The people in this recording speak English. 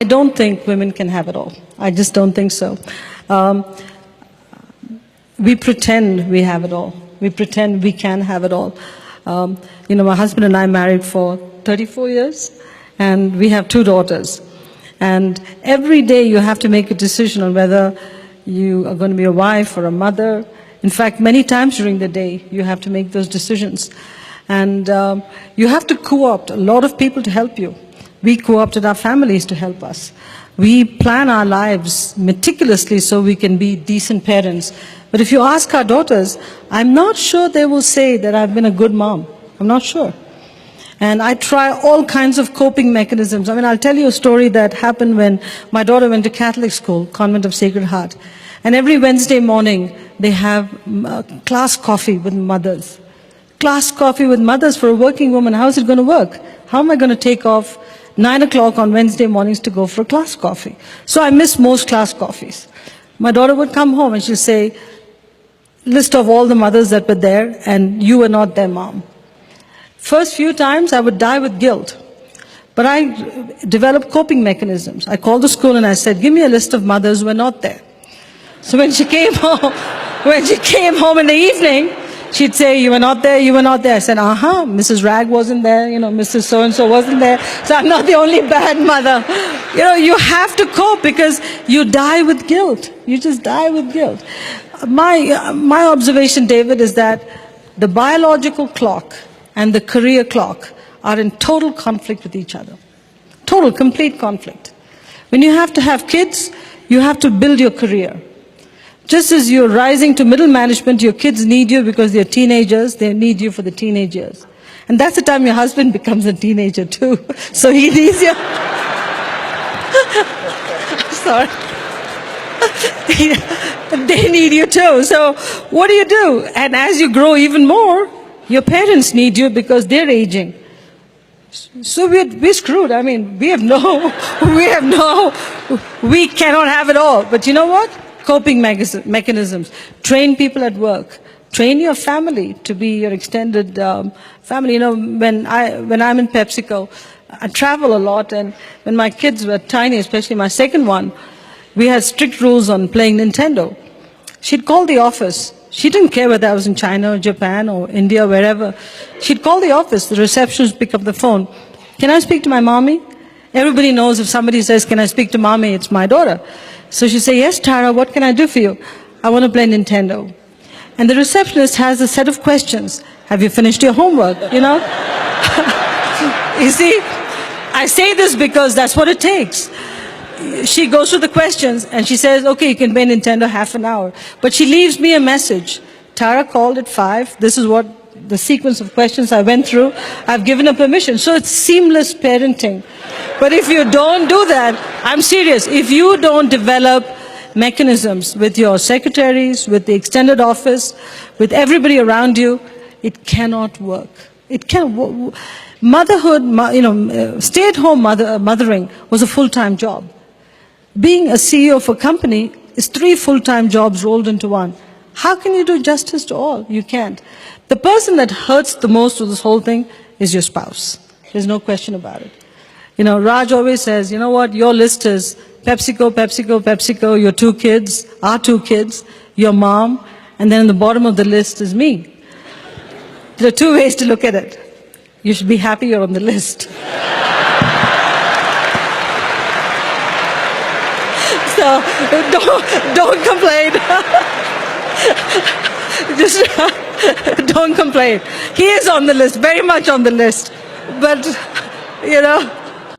I don't think women can have it all. I just don't think so. Um, we pretend we have it all. We pretend we can have it all. My husband and I married for 34 years, and we have 2 daughters. And every day you have to make a decision on whether you are going to be a wife or a mother. In fact, many times during the day, you have to make those decisions. And you have to co-opt a lot of people to help you. We co-opted our families to help us. We plan our lives meticulously so we can be decent parents. But if you ask our daughters, I'm not sure they will say that I've been a good mom. I'm not sure. And I try all kinds of coping mechanisms. I mean, I'll tell you a story that happened when my daughter went to Catholic school, Convent of Sacred Heart. And every Wednesday morning, they have class coffee with mothers. Class coffee with mothers for a working woman. How is it going to work? How am I going to take off 9 o'clock on Wednesday mornings to go for a class coffee? So I miss most class coffees. My daughter would come home and she'll say, list of all the mothers that were there, and you were not their mom. First few times I would die with guilt. But I developed coping mechanisms. I called the school and I said, give me a list of mothers who were not there. So when she came home in the evening, she'd say, you were not there, you were not there. I said, Mrs. Rag wasn't there, Mrs. So-and-so wasn't there. So I'm not the only bad mother. You have to cope because you die with guilt. You just die with guilt. My observation, David, is that the biological clock and the career clock are in total conflict with each other. Total, complete conflict. When you have to have kids, you have to build your career. Just as you're rising to middle management, your kids need you because they're teenagers, they need you for the teenage years. And that's the time your husband becomes a teenager too. So he needs you. Sorry. They need you too. So what do? And as you grow even more, your parents need you because they're aging. So we're screwed. I mean, we cannot have it all. But you know what? Coping mechanisms. Train people at work. Train your family to be your extended family. When I'm in PepsiCo, I travel a lot, and when my kids were tiny, especially my second one, we had strict rules on playing Nintendo. She'd call the office. She didn't care whether I was in China or Japan or India, wherever. She'd call the office. The receptionist would pick up the phone. Can I speak to my mommy? Everybody knows if somebody says, can I speak to mommy, it's my daughter. So she'd say, yes, Tara, what can I do for you? I want to play Nintendo. And the receptionist has a set of questions. Have you finished your homework? You see, I say this because that's what it takes. She goes through the questions and she says, okay, you can play Nintendo half an hour. But she leaves me a message. Tara called at 5. This is what the sequence of questions I went through. I've given her permission. So it's seamless parenting. But if you don't do that, I'm serious. If you don't develop mechanisms with your secretaries, with the extended office, with everybody around you, it cannot work. It can't. Motherhood, stay-at-home mothering was a full-time job. Being a CEO of a company is 3 full-time jobs rolled into one. How can you do justice to all? You can't. The person that hurts the most with this whole thing is your spouse. There's no question about it. Raj always says, you know what, your list is PepsiCo, PepsiCo, PepsiCo, your 2 kids, our 2 kids, your mom, and then the bottom of the list is me. There are 2 ways to look at it. You should be happy you're on the list. So don't complain. Just don't complain. He is on the list, very much on the list. But,